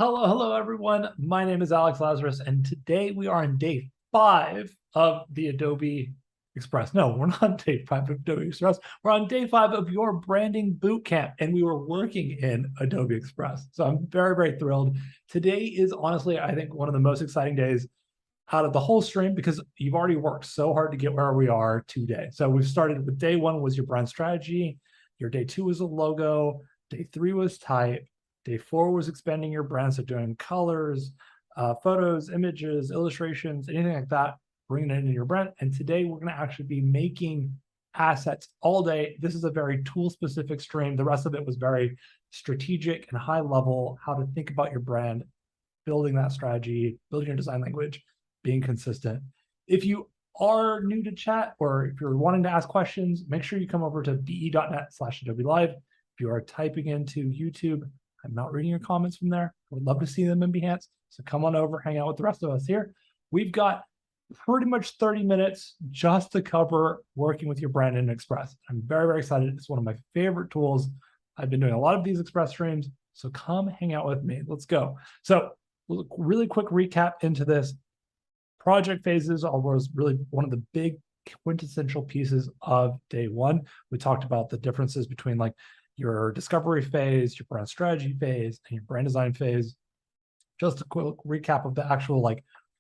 Hello, everyone. My name is Alex Lazaris, and today we are on day 5 of the Adobe Express. No, we're not on day 5 of Adobe Express. We're on day 5 of your branding bootcamp, and we were working in Adobe Express. So I'm very thrilled. Today is honestly, I think, one of the most exciting days out of the whole stream because you've already worked so hard to get where we are today. So we've started with day 1 was your brand strategy. Your day 2 was a logo. Day 3 was type. Day 4 was expanding your brand, so doing colors, photos, images, illustrations, anything like that, bringing it into your brand. And today we're going to actually be making assets all day. This is a very tool-specific stream. The rest of it was very strategic and high level, how to think about your brand, building that strategy, building your design language, being consistent. If you are new to chat or if you're wanting to ask questions, make sure you come over to be.net/Adobe Live. If you are typing into YouTube, I'm not reading your comments from there. I would love to see them in Behance. So come on over, hang out with the rest of us here. We've got pretty much 30 minutes just to cover working with your brand in Express. I'm very excited. It's one of my favorite tools. I've been doing a lot of these Express streams, so come hang out with me. Let's go. So really quick recap into this. Project phases was really one of the big quintessential pieces of day 1. We talked about the differences between like your discovery phase, your brand strategy phase, and your brand design phase. Just a quick recap of the actual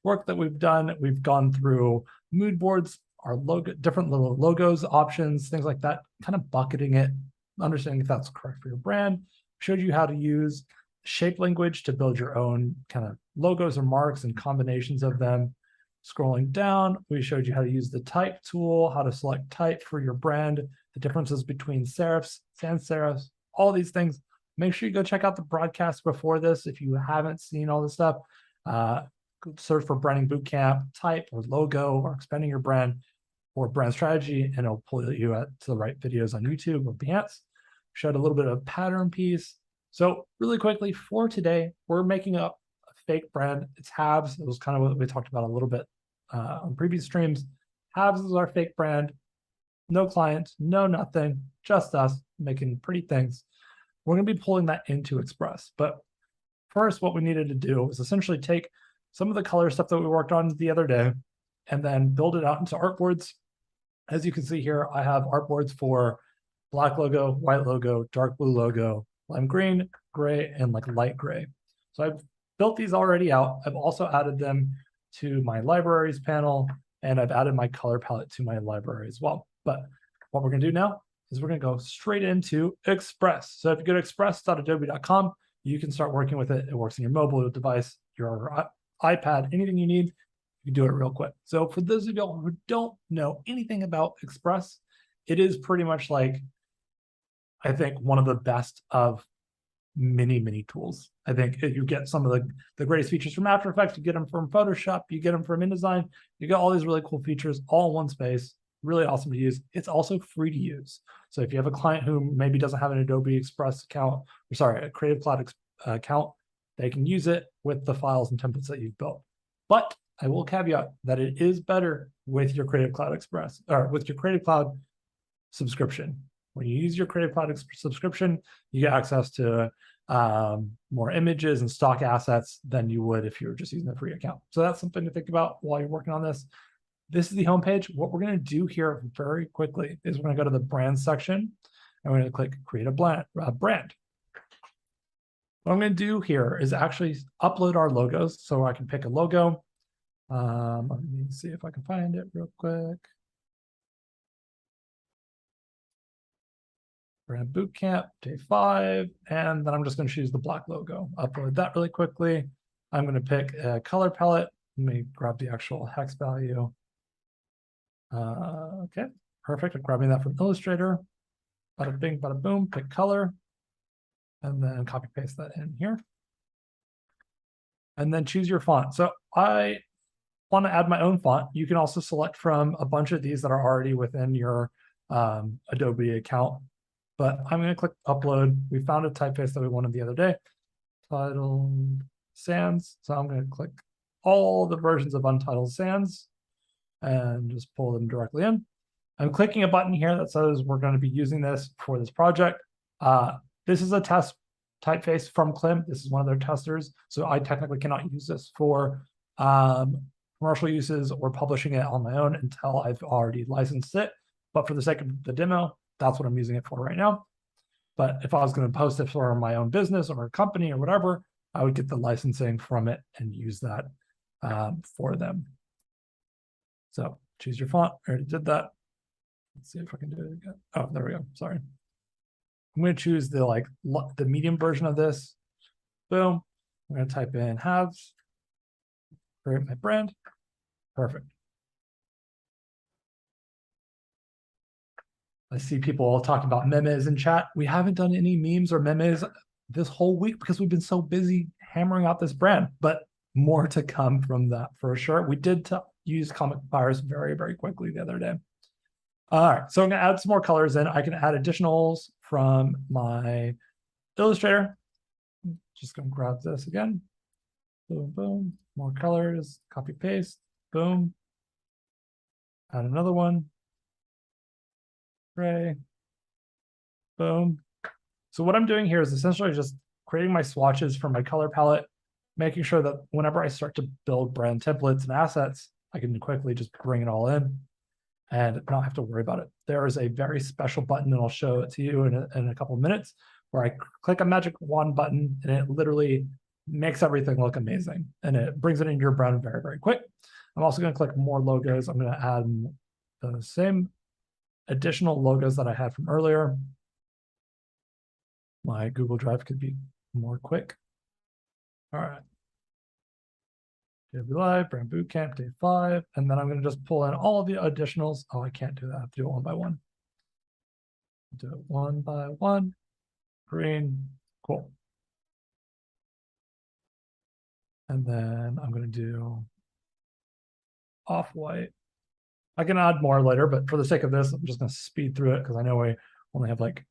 work that we've done. We've gone through mood boards, our logo, different little logos, options, things like that, kind of bucketing it, understanding if that's correct for your brand. Showed you how to use shape language to build your own kind of logos or marks and combinations of them. Scrolling down, we showed you how to use the type tool, how to select type for your brand, the differences between serifs, sans serifs, all these things. Make sure you go check out the broadcast before this if you haven't seen all this stuff. Search for branding bootcamp, type or logo or expanding your brand or brand strategy, and it'll pull you to the right videos on YouTube or Behance. Showed a little bit of pattern piece. So really quickly for today, we're making up a fake brand. It's Halves. It was kind of what we talked about a little bit on previous streams. Halves is our fake brand. No clients, no nothing, just us making pretty things. We're going to be pulling that into Express. But first, what we needed to do was essentially take some of the color stuff that we worked on the other day and then build it out into artboards. As you can see here, I have artboards for black logo, white logo, dark blue logo, lime green, gray, and light gray. So I've built these already out. I've also added them to my libraries panel, and I've added my color palette to my library as well. But what we're going to do now is we're going to go straight into Express. So if you go to express.adobe.com, you can start working with it. It works on your mobile device, your iPad, anything you need, you can do it real quick. So for those of y'all who don't know anything about Express, it is pretty much like, I think, one of the best of many tools. I think you get some of the greatest features from After Effects, you get them from Photoshop, you get them from InDesign, you get all these really cool features all in one space. Really awesome to use. It's also free to use. So if you have a client who maybe doesn't have an Adobe Express account, or sorry, a Creative Cloud account, they can use it with the files and templates that you've built. But I will caveat that it is better with your Creative Cloud Express or with your Creative Cloud subscription. When you use your Creative Cloud subscription, you get access to more images and stock assets than you would if you were just using a free account. So that's something to think about while you're working on this. This is the homepage. What we're going to do here very quickly is we're going to go to the brand section and we're going to click create a brand. What I'm going to do here is actually upload our logos. So I can pick a logo. Let me see if I can find it real quick. Brand Bootcamp, day 5. And then I'm just going to choose the black logo. Upload that really quickly. I'm going to pick a color palette. Let me grab the actual hex value. Okay, perfect. I'm grabbing that from Illustrator. Bada bing, bada boom, pick color, and then copy paste that in here. And then choose your font. So I want to add my own font. You can also select from a bunch of these that are already within your Adobe account. But I'm going to click upload. We found a typeface that we wanted the other day, titled Sans. So I'm going to click all the versions of Untitled Sans and just pull them directly in. I'm clicking a button here that says we're going to be using this for this project. This is a test typeface from Klim. This is one of their testers. So I technically cannot use this for commercial uses or publishing it on my own until I've already licensed it. But for the sake of the demo, that's what I'm using it for right now. But if I was going to post it for my own business or a company or whatever, I would get the licensing from it and use that for them. So choose your font. I already did that. Let's see if I can do it again. Oh, there we go. Sorry. I'm going to choose the the medium version of this. Boom. I'm going to type in halves. Create my brand. Perfect. I see people all talking about memes in chat. We haven't done any memes or memes this whole week because we've been so busy hammering out this brand, but more to come from that for sure. We did use Comic Papyrus very, very quickly the other day. All right, so I'm gonna add some more colors in. I can add additionals from my Illustrator. Just gonna grab this again. Boom, boom, more colors, copy, paste, boom. Add another one. Gray. Boom. So what I'm doing here is essentially just creating my swatches for my color palette, making sure that whenever I start to build brand templates and assets, I can quickly just bring it all in and not have to worry about it. There is a very special button, and I'll show it to you in a couple of minutes, where I click a magic wand button and it literally makes everything look amazing. And it brings it into your brand very, very quick. I'm also going to click more logos. I'm going to add the same additional logos that I had from earlier. My Google Drive could be more quick. All right. Adobe Live, Brand Bootcamp, day 5. And then I'm going to just pull in all of the additionals. Oh, I can't do that. I have to do it one by one. Do it one by one. Green. Cool. And then I'm going to do off-white. I can add more later, but for the sake of this, I'm just going to speed through it because I know we only have like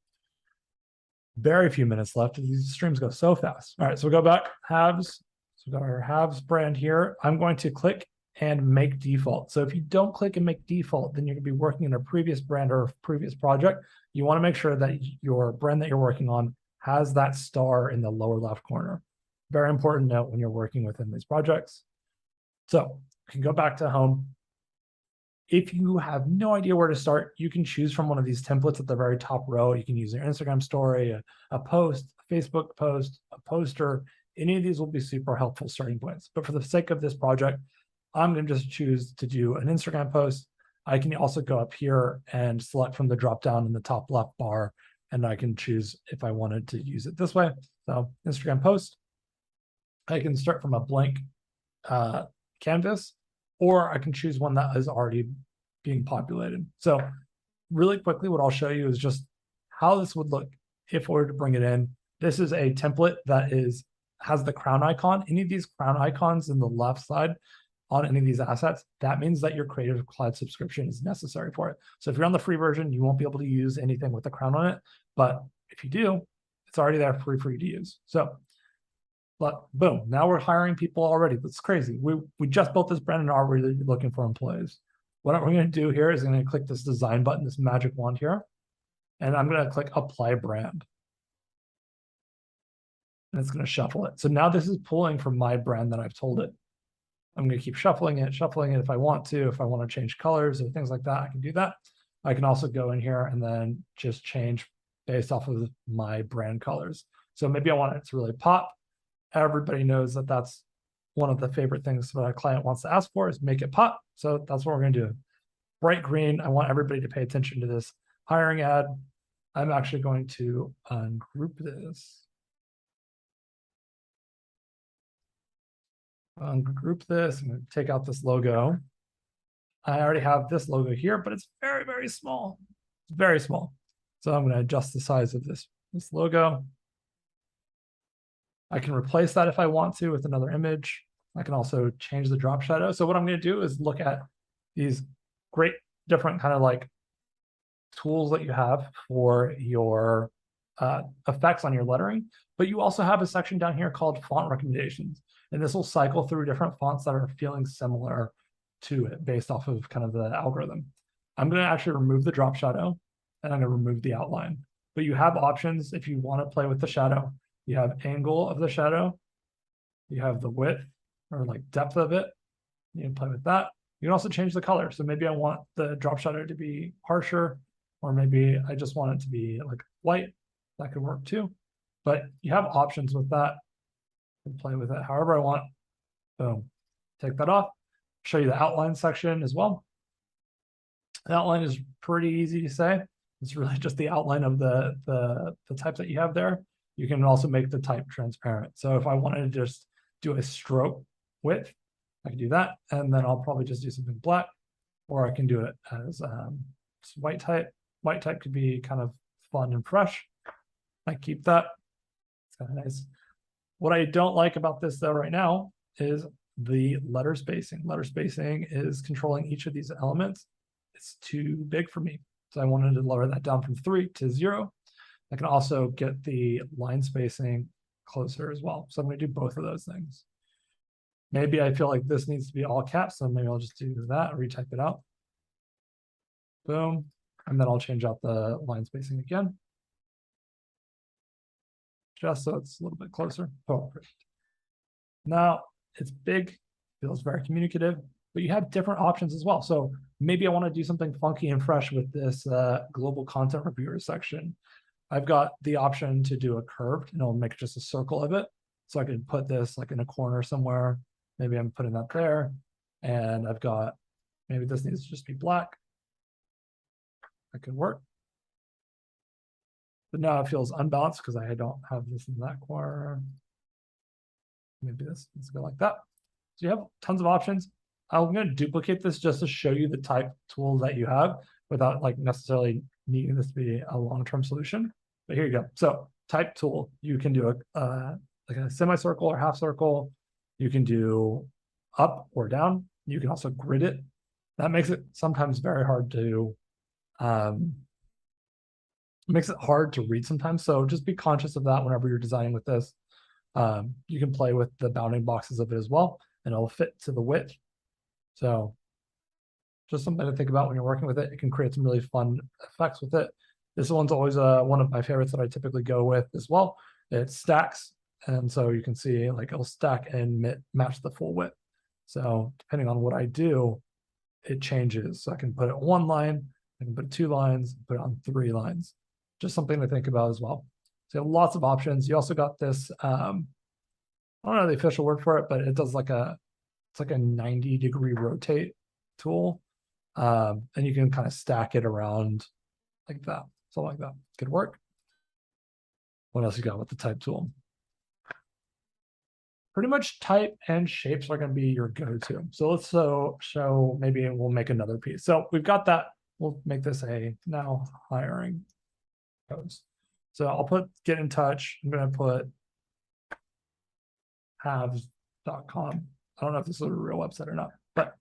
very few minutes left. These streams go so fast. All right, so we go back, halves. So we've got our halves brand here. I'm going to click and make default. So if you don't click and make default, then you're going to be working in a previous brand or a previous project. You want to make sure that your brand that you're working on has that star in the lower left corner. Very important note when you're working within these projects. So you can go back to home. If you have no idea where to start, you can choose from one of these templates at the very top row. You can use your Instagram story, a post, a Facebook post, a poster. Any of these will be super helpful starting points. But for the sake of this project, I'm going to just choose to do an Instagram post. I can also go up here and select from the drop down in the top left bar, and I can choose if I wanted to use it this way. So Instagram post. I can start from a blank canvas, or I can choose one that is already being populated. So really quickly, what I'll show you is just how this would look if we were to bring it in. This is a template that has the crown icon. Any of these crown icons in the left side on any of these assets, that means that your Creative Cloud subscription is necessary for it. So if you're on the free version, you won't be able to use anything with the crown on it. But if you do, it's already there free for you to use. So but boom, now we're hiring people already. That's crazy. We just built this brand and are already looking for employees. What we're going to do here is I'm going to click this design button, this magic wand here, and I'm going to click apply brand. And it's going to shuffle it. So now this is pulling from my brand that I've told it. I'm going to keep shuffling it if I want to. If I want to change colors or things like that, I can do that. I can also go in here and then just change based off of my brand colors. So maybe I want it to really pop. Everybody knows that that's one of the favorite things that a client wants to ask for is make it pop. So that's what we're going to do. Bright green. I want everybody to pay attention to this hiring ad. I'm actually going to ungroup this. Ungroup this. I'm going to take out this logo. I already have this logo here, but it's very, very small. It's very small. So I'm going to adjust the size of this logo. I can replace that if I want to with another image. I can also change the drop shadow. So what I'm going to do is look at these great different kind of like tools that you have for your effects on your lettering, but you also have a section down here called font recommendations. And this will cycle through different fonts that are feeling similar to it based off of kind of the algorithm. I'm going to actually remove the drop shadow and I'm going to remove the outline. But you have options if you want to play with the shadow. You have angle of the shadow. You have the width or like depth of it. You can play with that. You can also change the color. So maybe I want the drop shadow to be harsher, or maybe I just want it to be like white. That could work too. But you have options with that. You can play with it however I want. Boom. Take that off. Show you the outline section as well. The outline is pretty easy to say. It's really just the outline of the type that you have there. You can also make the type transparent. So if I wanted to just do a stroke width, I can do that. And then I'll probably just do something black, or I can do it as white type. White type could be kind of fun and fresh. I keep that. It's kind of nice. What I don't like about this though right now is the letter spacing. Letter spacing is controlling each of these elements. It's too big for me. So I wanted to lower that down from 3 to 0. I can also get the line spacing closer as well. So I'm going to do both of those things. Maybe I feel like this needs to be all caps, so maybe I'll just do that, retype it out. Boom. And then I'll change out the line spacing again, just so it's a little bit closer. Oh, perfect. Now it's big, feels very communicative, but you have different options as well. So maybe I want to do something funky and fresh with this global content reviewer section. I've got the option to do a curved, and I'll make just a circle of it. So I can put this like in a corner somewhere. Maybe I'm putting that there. And I've got, maybe this needs to just be black. That could work. But now it feels unbalanced because I don't have this in that corner. Maybe this needs to go like that. So you have tons of options. I'm going to duplicate this just to show you the type tool that you have without like necessarily needing this to be a long-term solution. But here you go. So type tool, you can do like a semicircle or half circle. You can do up or down. You can also grid it. That makes it sometimes very hard to, makes it hard to read sometimes. So just be conscious of that whenever you're designing with this. You can play with the bounding boxes of it as well, and it'll fit to the width. So just something to think about when you're working with it. It can create some really fun effects with it. This one's always one of my favorites that I typically go with as well. It stacks, and so you can see like it'll stack and match the full width. So depending on what I do, it changes. So I can put it on 1 line, I can put it 2 lines, put it on 3 lines. Just something to think about as well. So you have lots of options. You also got this, I don't know the official word for it, but it does like it's like a 90-degree rotate tool. And you can kind of stack it around like that. So like that could work. What else you got with the type tool? Pretty much type and shapes are going to be your go-to. So let's show, maybe we'll make another piece. So we've got that. We'll make this a now hiring post. So I'll put get in touch. I'm going to put halves.com. I don't know if this is a real website or not, but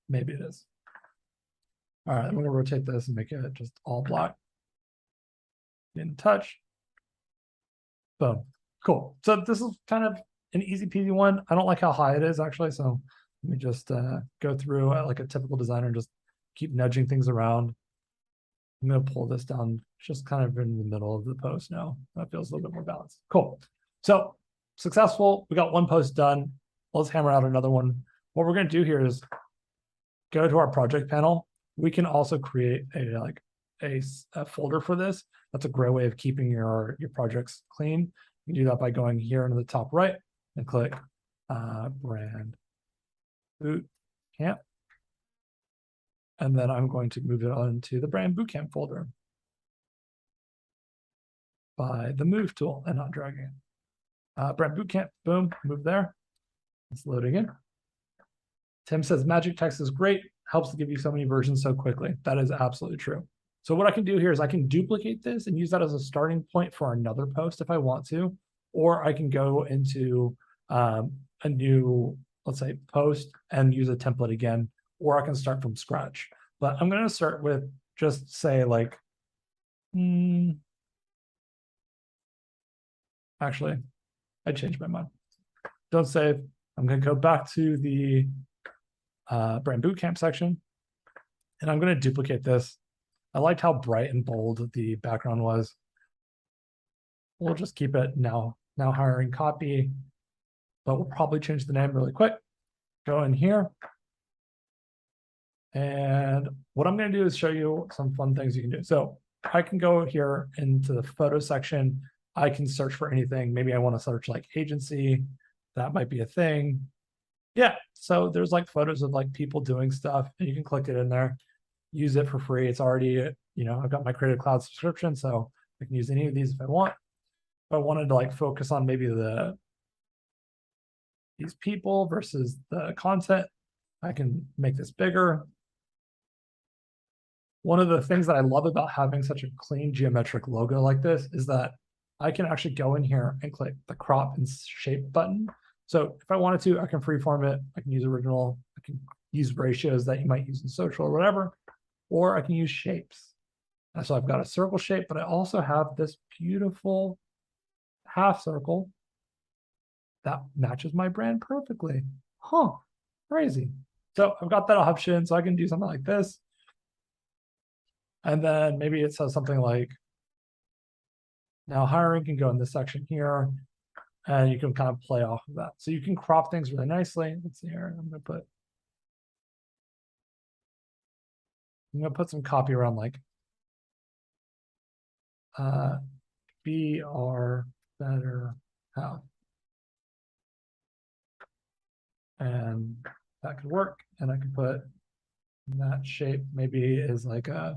maybe it is. All right, I'm going to rotate this and make it just all black. Get in touch. Boom. Cool. So this is kind of an easy peasy one. I don't like how high it is actually. So let me just go through like a typical designer and just keep nudging things around. I'm going to pull this down just kind of in the middle of the post now. That feels a little bit more balanced. Cool. So successful. We got one post done. Let's hammer out another one. What we're going to do here is go to our project panel. We can also create a folder for this. That's a great way of keeping your projects clean. You can do that by going here into the top right and click brand Bootcamp. And then I'm going to move it on to the brand Bootcamp folder by the move tool and not dragging it. Brand Bootcamp, boom, move there. It's loading in. Tim says magic text is great, helps to give you so many versions so quickly. That is absolutely true. So what I can do here is I can duplicate this and use that as a starting point for another post if I want to, or I can go into a new, let's say, post and use a template again, or I can start from scratch. But I'm going to start with just say like, actually, I changed my mind. Don't save. I'm going to go back to the brand Bootcamp section, and I'm going to duplicate this. I liked how bright and bold the background was. We'll just keep it now now hiring copy, but we'll probably change the name really quick. Go in here. And what I'm going to do is show you some fun things you can do. So I can go here into the photo section. I can search for anything. Maybe I want to search like agency. That might be a thing. Yeah. So there's like photos of like people doing stuff, and you can click it in there, use it for free. It's already, you know, I've got my Creative Cloud subscription, so I can use any of these if I want. If I wanted to like focus on maybe these people versus the content, I can make this bigger. One of the things that I love about having such a clean geometric logo like this is that I can actually go in here and click the crop and shape button. So if I wanted to, I can freeform it. I can use original. I can use ratios that you might use in social or whatever, or I can use shapes. And so I've got a circle shape, but I also have this beautiful half circle that matches my brand perfectly. Huh, crazy. So I've got that option, so I can do something like this. And then maybe it says something like, now hiring can go in this section here, and you can kind of play off of that. So you can crop things really nicely. Let's see here. I'm gonna put some copy around like be our better half. And that could work. And I could put that shape maybe is like a,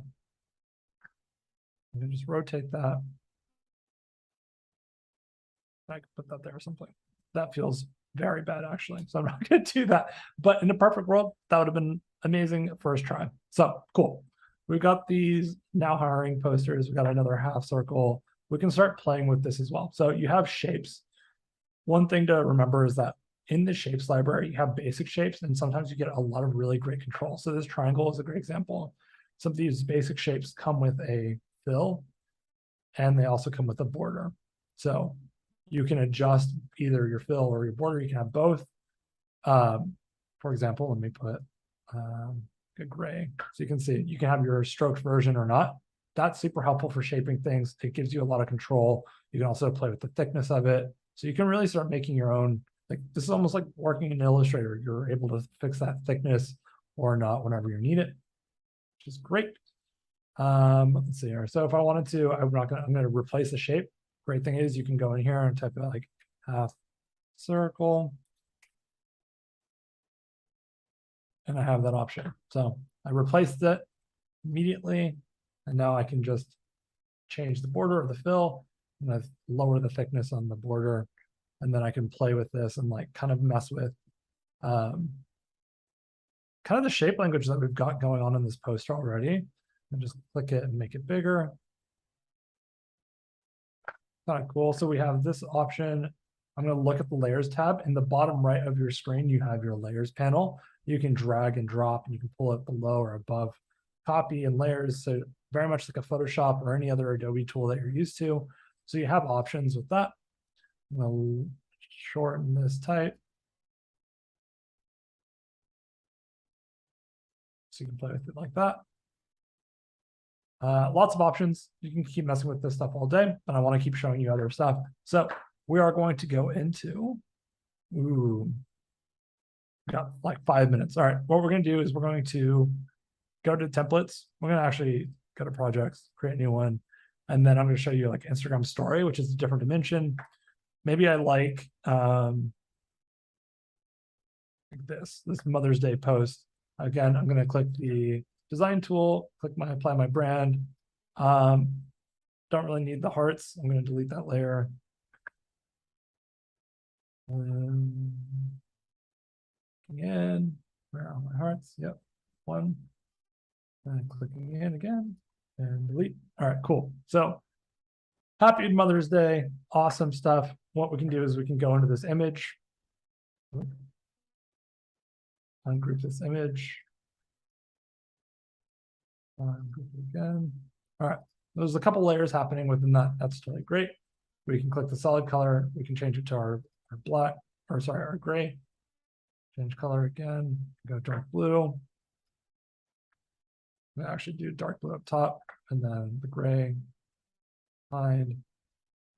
I can just rotate that. I could put that there or something. That feels very bad actually, so I'm not going to do that. But in a perfect world, that would have been amazing first try. So cool. We've got these now hiring posters. We've got another half circle. We can start playing with this as well. So you have shapes. One thing to remember is that in the shapes library, you have basic shapes, and sometimes you get a lot of really great control. So this triangle is a great example. Some of these basic shapes come with a fill, and they also come with a border. So you can adjust either your fill or your border. You can have both. For example, let me put a gray. So you can see you can have your stroked version or not. That's super helpful for shaping things. It gives you a lot of control. You can also play with the thickness of it. So you can really start making your own, like this is almost like working in Illustrator. You're able to fix that thickness or not whenever you need it, which is great. Let's see here. So if I wanted to, I'm gonna replace the shape. Great thing is you can go in here and type out like half circle. And I have that option. So I replaced it immediately. And now I can just change the border or the fill, and I lower the thickness on the border. And then I can play with this and like kind of mess with kind of the shape language that we've got going on in this poster already. And just click it and make it bigger. Kind of cool. So we have this option. I'm going to look at the layers tab. In the bottom right of your screen, you have your layers panel. You can drag and drop, and you can pull it below or above copy and layers. So very much like a Photoshop or any other Adobe tool that you're used to. So you have options with that. I'm going to shorten this type. So you can play with it like that. Lots of options. You can keep messing with this stuff all day, but I want to keep showing you other stuff. So we are going to go into, got like 5 minutes. All right, what we're going to do is we're going to go to templates. We're going to actually go to projects, create a new one. And then I'm going to show you like Instagram story, which is a different dimension. Maybe I like this Mother's Day post. Again, I'm going to click the design tool, click apply my brand. Don't really need the hearts. I'm going to delete that layer. Again, where are my hearts? Yep, one. And clicking in again and delete. All right, cool. So happy Mother's Day. Awesome stuff. What we can do is we can go into this image. Ungroup this image. Ungroup it again. All right, there's a couple layers happening within that. That's totally great. We can click the solid color. We can change it to our black, or sorry, our gray. Change color again, go dark blue. We actually do dark blue up top, and then the gray, hide,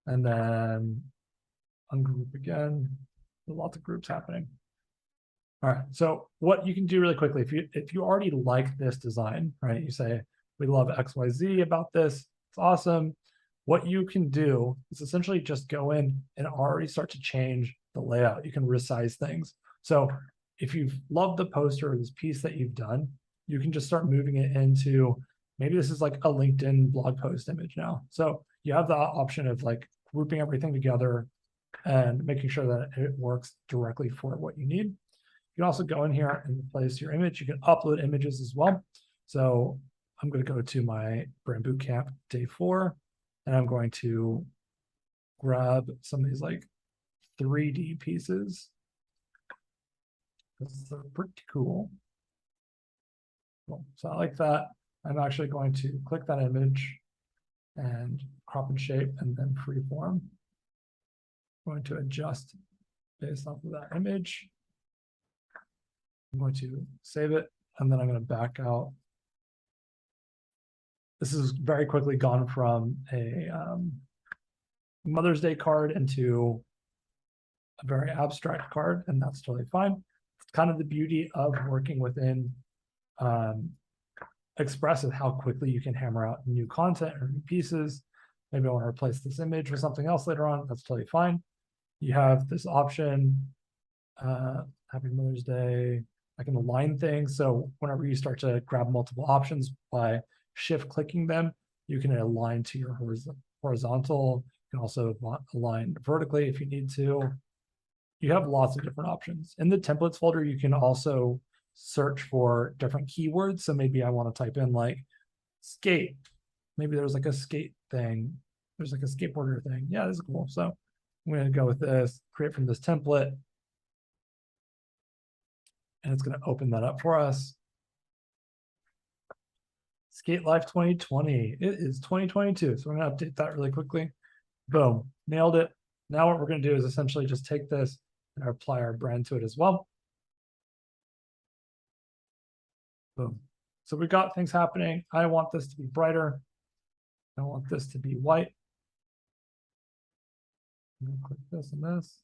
and then ungroup again. There's lots of groups happening. All right, so what you can do really quickly, if you already like this design, right? You say, we love XYZ about this, it's awesome. What you can do is essentially just go in and already start to change the layout. You can resize things. So if you've loved the poster or this piece that you've done, you can just start moving it into, maybe this is like a LinkedIn blog post image now. So you have the option of like grouping everything together and making sure that it works directly for what you need. You can also go in here and place your image. You can upload images as well. So I'm going to go to my Brand Bootcamp day 4, and I'm going to grab some of these like 3D pieces. This is pretty cool. So I like that. I'm actually going to click that image and crop and shape and then freeform. I'm going to adjust based off of that image. I'm going to save it, and then I'm going to back out. This is very quickly gone from a Mother's Day card into a very abstract card, and that's totally fine. It's kind of the beauty of working within Express is how quickly you can hammer out new content or new pieces. Maybe I want to replace this image with something else later on. That's totally fine. You have this option, Happy Mother's Day. I can align things. So whenever you start to grab multiple options by shift clicking them, you can align to your horizontal. You can also align vertically if you need to. You have lots of different options. In the templates folder, you can also search for different keywords. So maybe I want to type in like skate. Maybe there's like a skate thing. There's like a skateboarder thing. Yeah, this is cool. So I'm going to go with this, create from this template. And it's going to open that up for us. Skate Life 2020. It is 2022. So we're going to update that really quickly. Boom, nailed it. Now what we're going to do is essentially just take this and apply our brand to it as well. Boom. So we got things happening. I want this to be brighter. I want this to be white. I'm going to click this and this.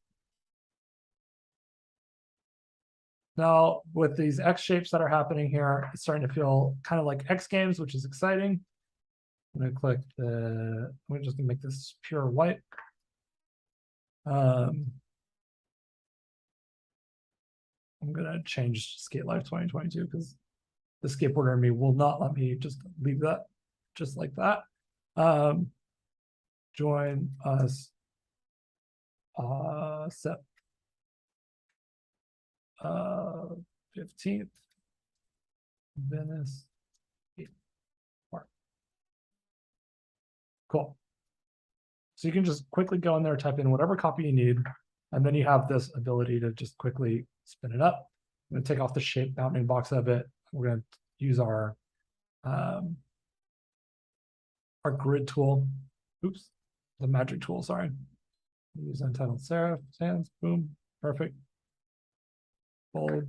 Now, with these X shapes that are happening here, it's starting to feel kind of like X Games, which is exciting. I'm going to click the, we're just going to make this pure white. I'm going to change Skate Life 2022 because the skateboarder in me will not let me just leave that just like that. Join us set 15th, Venice Park. Cool. So you can just quickly go in there, type in whatever copy you need, and then you have this ability to just quickly spin it up. I'm going to take off the shape bounding box of it. We're going to use our grid tool. Oops, the magic tool, sorry. Use Untitled Serif, Sans, boom, perfect. Bold,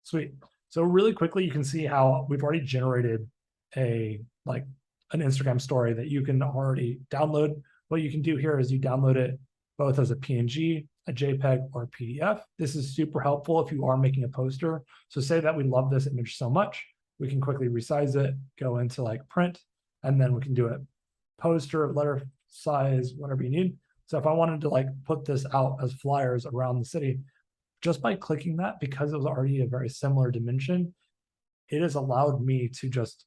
sweet. So really quickly, you can see how we've already generated an Instagram story that you can already download. What you can do here is you download it both as a PNG, a JPEG, or a PDF. This is super helpful if you are making a poster. So say that we love this image so much, we can quickly resize it, go into like print, and then we can do it poster, letter size, whatever you need. So if I wanted to like put this out as flyers around the city, just by clicking that, because it was already a very similar dimension, it has allowed me to just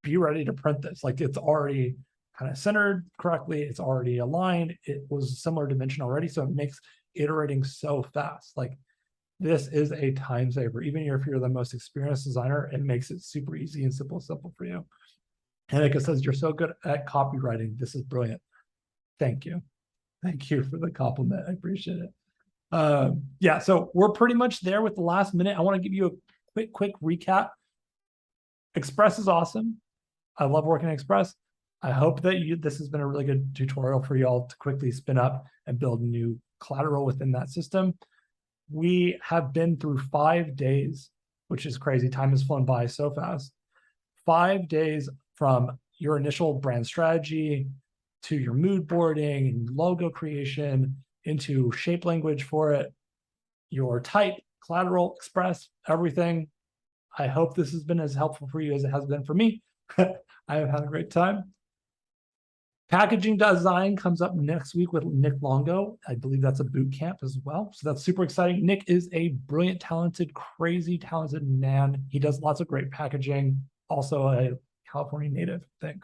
be ready to print this. Like it's already kind of centered correctly. It's already aligned. It was a similar dimension already. So it makes iterating so fast. Like this is a time saver. Even if you're the most experienced designer, it makes it super easy and simple for you. And like it says, you're so good at copywriting. This is brilliant. Thank you. Thank you for the compliment. I appreciate it. Yeah, so we're pretty much there with the last minute. I want to give you a quick recap. Express is awesome. I love working in Express. I hope that this has been a really good tutorial for y'all to quickly spin up and build new collateral within that system. We have been through 5 days, which is crazy. Time has flown by so fast. 5 days from your initial brand strategy to your mood boarding and logo creation, into shape language for it, your type, collateral, express, everything. I hope this has been as helpful for you as it has been for me. I have had a great time. Packaging design comes up next week with Nick Longo. I believe that's a boot camp as well. So that's super exciting. Nick is a brilliant, talented, crazy talented man. He does lots of great packaging. Also a California native, I think.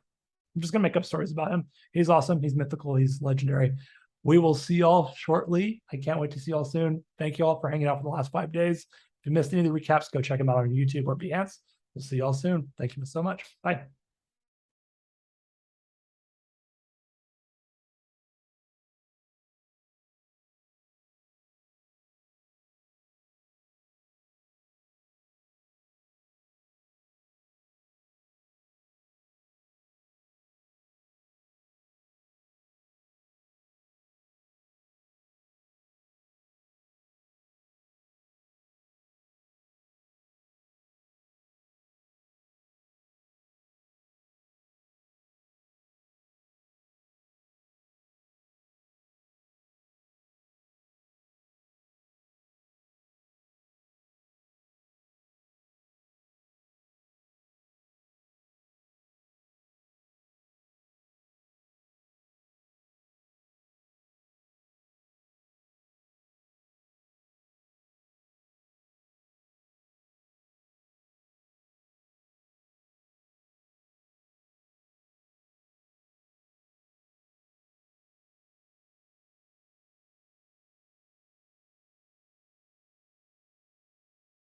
I'm just going to make up stories about him. He's awesome. He's mythical. He's legendary. We will see y'all shortly. I can't wait to see y'all soon. Thank you all for hanging out for the last 5 days. If you missed any of the recaps, go check them out on YouTube or Behance. We'll see y'all soon. Thank you so much. Bye.